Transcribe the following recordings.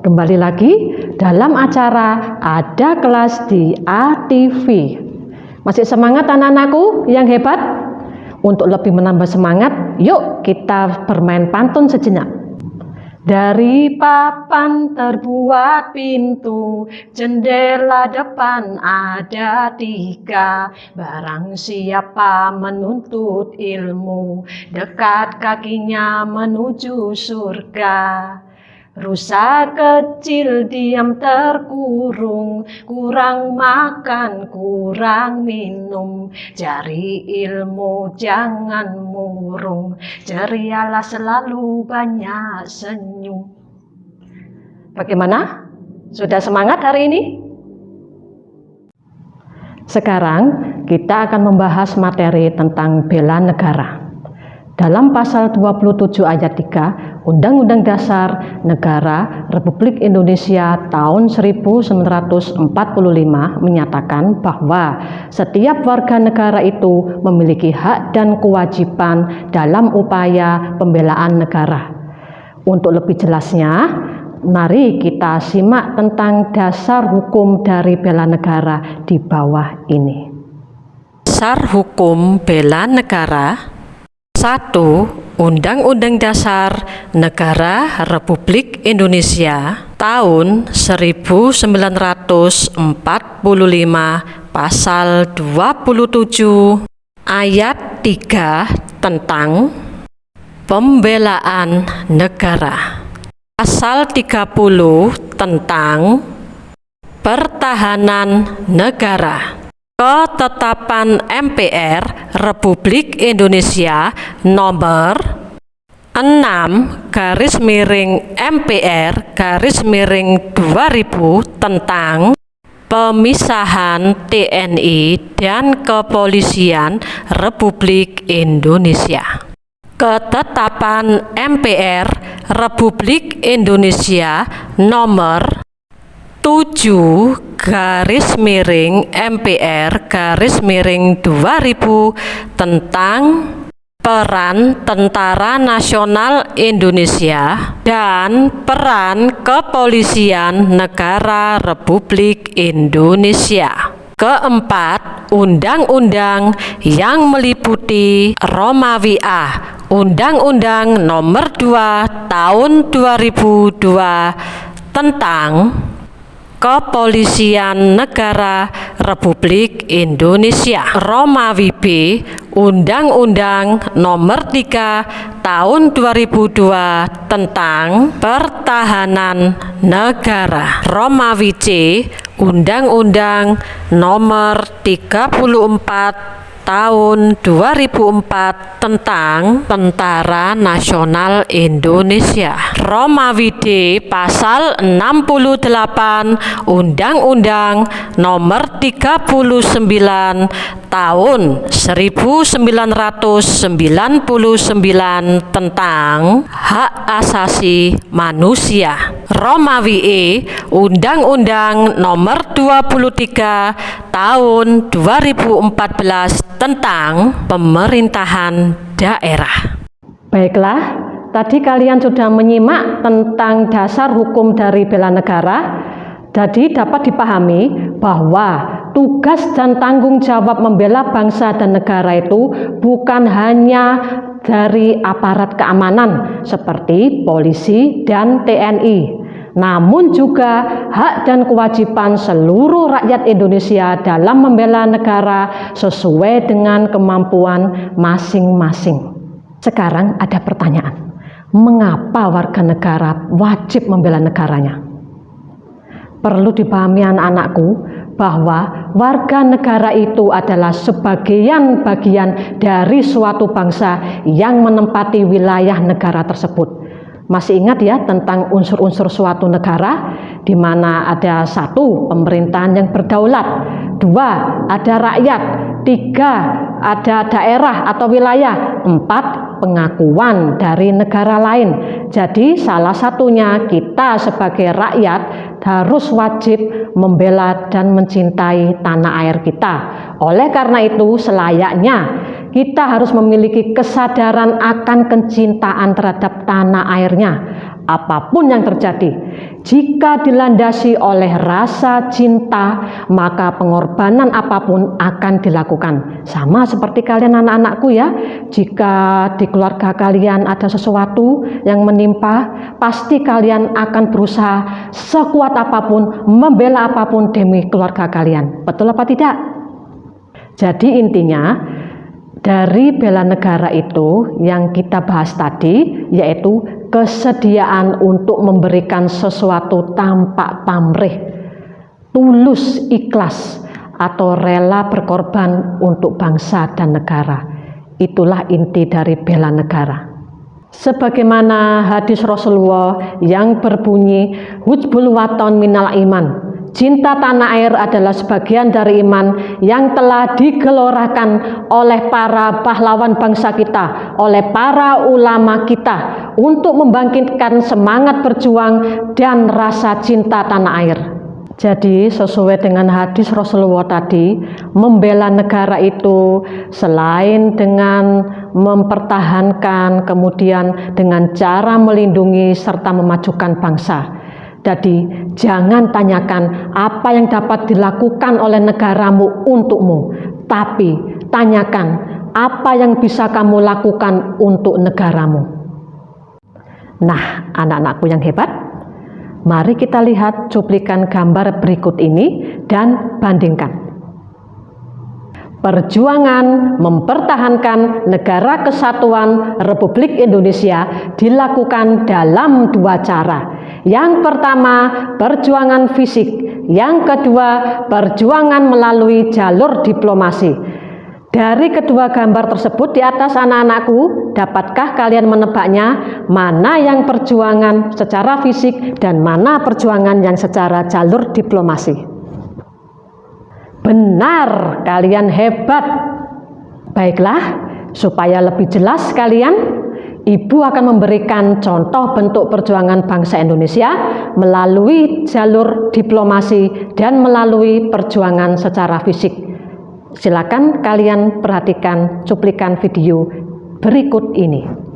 Kembali lagi dalam acara Ada Kelas di ATV. Masih semangat anak-anakku yang hebat? Untuk lebih menambah semangat, yuk kita bermain pantun sejenak. Dari papan terbuat pintu, jendela depan ada 3. Barang siapa menuntut ilmu, dekat kakinya menuju surga. Rusa kecil diam terkurung, kurang makan, kurang minum. Cari ilmu jangan murung, cerialah selalu banyak senyum. Bagaimana? Sudah semangat hari ini? Sekarang kita akan membahas materi tentang bela negara. Dalam pasal 27 ayat 3 Undang-Undang Dasar Negara Republik Indonesia tahun 1945 menyatakan bahwa setiap warga negara itu memiliki hak dan kewajiban dalam upaya pembelaan negara. Untuk lebih jelasnya, mari kita simak tentang dasar hukum dari bela negara di bawah ini. Dasar hukum bela negara. 1. Undang-Undang Dasar Negara Republik Indonesia tahun 1945 Pasal 27 Ayat 3 tentang pembelaan negara. Pasal 30 tentang pertahanan negara. Ketetapan MPR Republik Indonesia nomor 6/MPR/2000 tentang pemisahan TNI dan Kepolisian Republik Indonesia. Ketetapan MPR Republik Indonesia nomor 7/MPR/2000 tentang peran Tentara Nasional Indonesia dan peran Kepolisian Negara Republik Indonesia. Keempat, undang-undang yang meliputi Romawi A, Undang-Undang Nomor 2 Tahun 2002 tentang Kepolisian Negara Republik Indonesia. Romawi B, Undang-Undang Nomor 3 Tahun 2002 tentang Pertahanan Negara. Romawi C, Undang-Undang Nomor 34 Tahun 2004 tentang Tentara Nasional Indonesia. Romawi D, Pasal 68 Undang-Undang Nomor 39 Tahun 1999 tentang Hak Asasi Manusia. Romawi E, Undang-Undang Nomor 23 Tahun 2014 tentang pemerintahan daerah. Baiklah, tadi kalian sudah menyimak tentang dasar hukum dari bela negara. Jadi dapat dipahami bahwa tugas dan tanggung jawab membela bangsa dan negara itu bukan hanya dari aparat keamanan seperti polisi dan TNI, namun juga hak dan kewajiban seluruh rakyat Indonesia dalam membela negara sesuai dengan kemampuan masing-masing. Sekarang ada pertanyaan, mengapa warga negara wajib membela negaranya? Perlu dipahami anak-anakku bahwa warga negara itu adalah sebagian bagian dari suatu bangsa yang menempati wilayah negara tersebut. Masih ingat ya tentang unsur-unsur suatu negara, di mana ada 1, pemerintahan yang berdaulat, 2, ada rakyat, 3, ada daerah atau wilayah, 4, pengakuan dari negara lain. Jadi salah satunya kita sebagai rakyat harus wajib membela dan mencintai tanah air kita. Oleh karena itu selayaknya kita harus memiliki kesadaran akan kecintaan terhadap tanah airnya. Apapun yang terjadi, Jika dilandasi oleh rasa cinta, maka pengorbanan apapun akan dilakukan. Sama seperti kalian anak-anakku ya, jika di keluarga kalian ada sesuatu yang menimpa, pasti kalian akan berusaha sekuat apapun, membela apapun demi keluarga kalian. Betul apa tidak? Jadi intinya, dari bela negara itu yang kita bahas tadi, yaitu kesediaan untuk memberikan sesuatu tanpa pamrih, tulus, ikhlas, atau rela berkorban untuk bangsa dan negara. Itulah inti dari bela negara. Sebagaimana hadis Rasulullah yang berbunyi, "Hujbul waton minal iman." Cinta tanah air adalah sebagian dari iman yang telah digelorakan oleh para pahlawan bangsa kita, oleh para ulama kita, untuk membangkitkan semangat berjuang dan rasa cinta tanah air. Jadi sesuai dengan hadis Rasulullah tadi, membela negara itu selain dengan mempertahankan, kemudian dengan cara melindungi serta memajukan bangsa. Jadi jangan tanyakan apa yang dapat dilakukan oleh negaramu untukmu, tapi tanyakan apa yang bisa kamu lakukan untuk negaramu. Nah, anak-anakku yang hebat, mari kita lihat cuplikan gambar berikut ini dan bandingkan. Perjuangan mempertahankan negara kesatuan Republik Indonesia dilakukan dalam dua cara. Yang pertama, perjuangan fisik. Yang kedua, perjuangan melalui jalur diplomasi. Dari kedua gambar tersebut di atas anak-anakku, dapatkah kalian menebaknya mana yang perjuangan secara fisik dan mana perjuangan yang secara jalur diplomasi? Benar, kalian hebat. Baiklah, supaya lebih jelas kalian, Ibu akan memberikan contoh bentuk perjuangan bangsa Indonesia melalui jalur diplomasi dan melalui perjuangan secara fisik. Silakan kalian perhatikan cuplikan video berikut ini.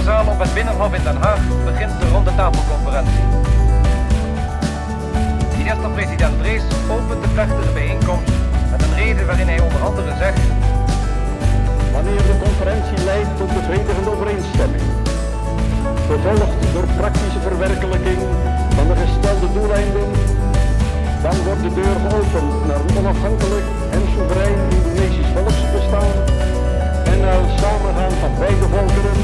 Zaal op het Binnenhof in Den Haag begint de ronde tafelconferentie. Minister-president Drees opent de plechtige bijeenkomst met een reden waarin hij onder andere zegt: wanneer de conferentie leidt tot bevredigende overeenstemming, gevolgd door praktische verwerkelijking van de gestelde doeleinden, dan wordt de deur geopend naar een onafhankelijk en soeverein Indonesisch volksbestaan en naar het samengaan van beide volkeren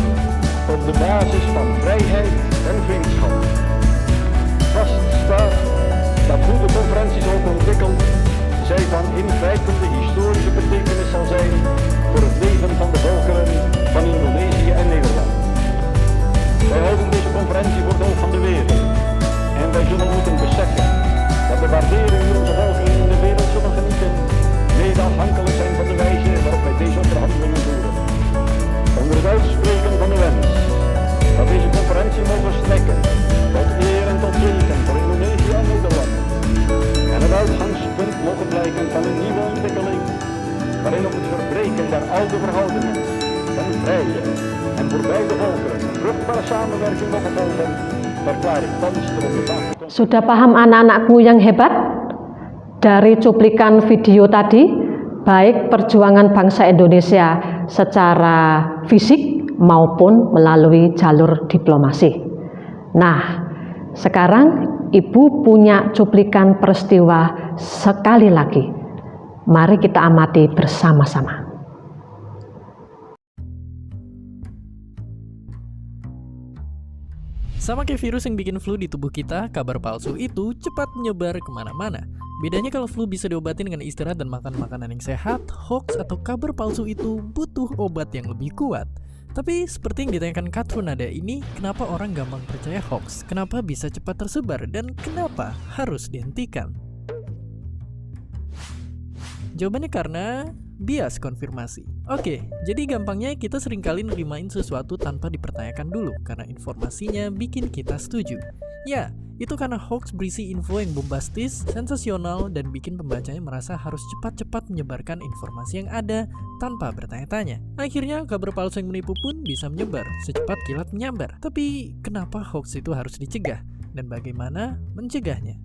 op de basis van vrijheid en vriendschap. Vast staat dat hoe de conferentie ook ontwikkelt, zij van ingrijpende historische betekenis zal zijn voor het leven van de volkeren van Indonesië en Nederland. Wij houden deze conferentie voor het oog van de wereld en wij zullen moeten en vrije en voor beide volkeren vruchtbare samenwerking mogen volgen, verklaar ik thans de onderstaande. Sudah paham anak-anakku yang hebat? Dari cuplikan video tadi, baik perjuangan bangsa Indonesia secara fisik maupun melalui jalur diplomasi. Nah, sekarang Ibu punya cuplikan peristiwa sekali lagi. Mari kita amati bersama-sama. Sama kayak virus yang bikin flu di tubuh kita, kabar palsu itu cepat menyebar kemana-mana. Bedanya kalau flu bisa diobatin dengan istirahat dan makan makanan yang sehat, hoax atau kabar palsu itu butuh obat yang lebih kuat. Tapi seperti yang ditanyakan Katru Nada ini, kenapa orang gampang percaya hoax? Kenapa bisa cepat tersebar? Dan kenapa harus dihentikan? Jawabannya karena bias konfirmasi. Oke, jadi gampangnya kita seringkali nerimain sesuatu tanpa dipertanyakan dulu karena informasinya bikin kita setuju. Ya, itu karena hoax berisi info yang bombastis, sensasional, dan bikin pembacanya merasa harus cepat-cepat menyebarkan informasi yang ada tanpa bertanya-tanya. Akhirnya kabar palsu yang menipu pun bisa menyebar secepat kilat menyambar. Tapi kenapa hoax itu harus dicegah? Dan bagaimana mencegahnya?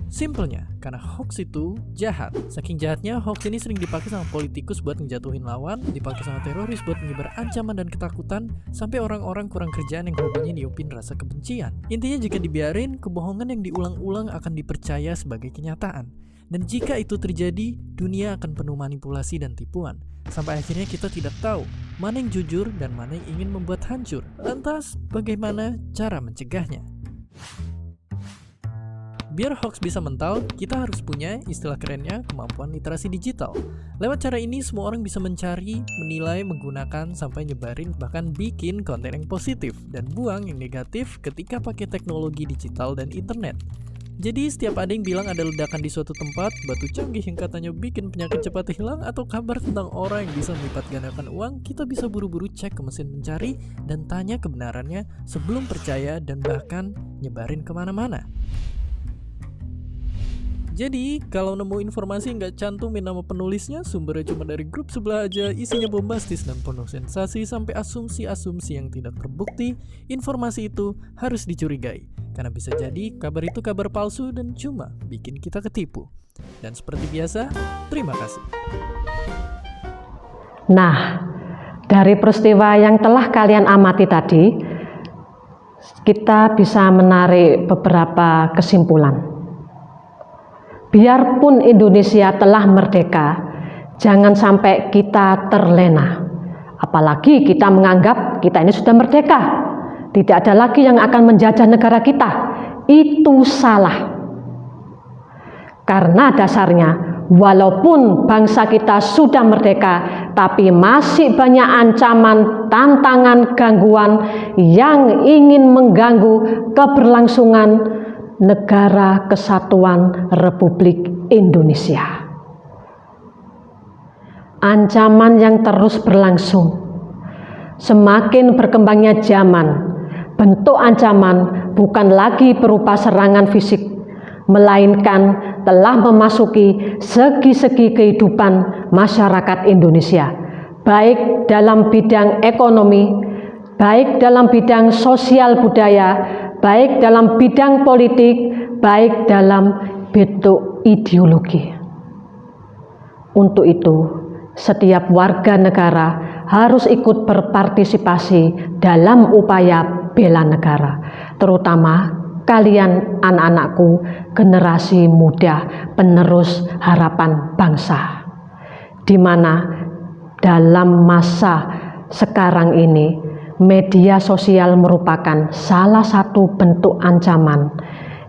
Simpelnya, karena hoax itu jahat. Saking jahatnya, hoax ini sering dipakai sama politikus buat ngejatuhin lawan, dipakai sama teroris buat menyebar ancaman dan ketakutan, sampai orang-orang kurang kerjaan yang hobinya niupin rasa kebencian. Intinya jika dibiarin, kebohongan yang diulang-ulang akan dipercaya sebagai kenyataan. Dan jika itu terjadi, dunia akan penuh manipulasi dan tipuan. Sampai akhirnya kita tidak tahu mana yang jujur dan mana yang ingin membuat hancur. Lantas, bagaimana cara mencegahnya? Biar hoax bisa mental, kita harus punya istilah kerennya kemampuan literasi digital. Lewat cara ini semua orang bisa mencari, menilai, menggunakan, sampai nyebarin, bahkan bikin konten yang positif dan buang yang negatif ketika pakai teknologi digital dan internet. Jadi setiap ada yang bilang ada ledakan di suatu tempat, batu canggih yang katanya bikin penyakit cepat hilang, atau kabar tentang orang yang bisa melipat gandakan uang, kita bisa buru-buru cek ke mesin pencari dan tanya kebenarannya sebelum percaya dan bahkan nyebarin kemana-mana. Jadi, kalau nemu informasi nggak cantumin nama penulisnya, sumbernya cuma dari grup sebelah aja, isinya bombastis dan penuh sensasi sampai asumsi-asumsi yang tidak terbukti, informasi itu harus dicurigai. Karena bisa jadi kabar itu kabar palsu dan cuma bikin kita ketipu. Dan seperti biasa, terima kasih. Nah, dari peristiwa yang telah kalian amati tadi, kita bisa menarik beberapa kesimpulan. Biarpun Indonesia telah merdeka, jangan sampai kita terlena. Apalagi kita menganggap kita ini sudah merdeka, tidak ada lagi yang akan menjajah negara kita. Itu salah. Karena dasarnya, walaupun bangsa kita sudah merdeka, tapi masih banyak ancaman, tantangan, gangguan yang ingin mengganggu keberlangsungan Negara Kesatuan Republik Indonesia. Ancaman yang terus berlangsung. Semakin berkembangnya zaman, bentuk ancaman bukan lagi berupa serangan fisik, melainkan telah memasuki segi-segi kehidupan masyarakat Indonesia, baik dalam bidang ekonomi, baik dalam bidang sosial budaya, baik dalam bidang politik, baik dalam bentuk ideologi. Untuk itu, setiap warga negara harus ikut berpartisipasi dalam upaya bela negara, terutama kalian anak-anakku, generasi muda, penerus harapan bangsa, di mana dalam masa sekarang ini media sosial merupakan salah satu bentuk ancaman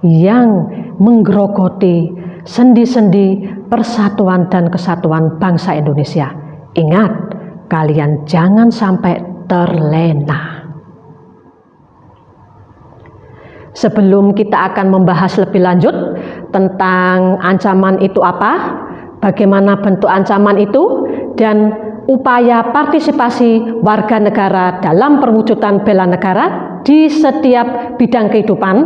yang menggerogoti sendi-sendi persatuan dan kesatuan bangsa Indonesia. Ingat, kalian jangan sampai terlena. Sebelum kita akan membahas lebih lanjut tentang ancaman itu apa, bagaimana bentuk ancaman itu, dan upaya partisipasi warga negara dalam perwujudan bela negara di setiap bidang kehidupan,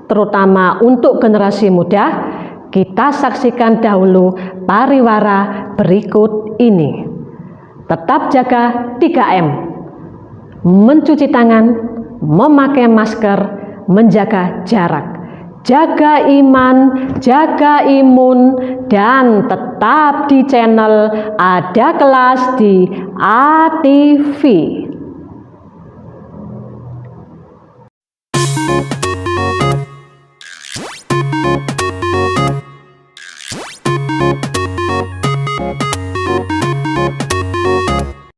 terutama untuk generasi muda, kita saksikan dahulu pariwara berikut ini. Tetap jaga 3M. Mencuci tangan, memakai masker, menjaga jarak. Jaga iman, jaga imun, dan tetap di channel Ada Kelas di ATV.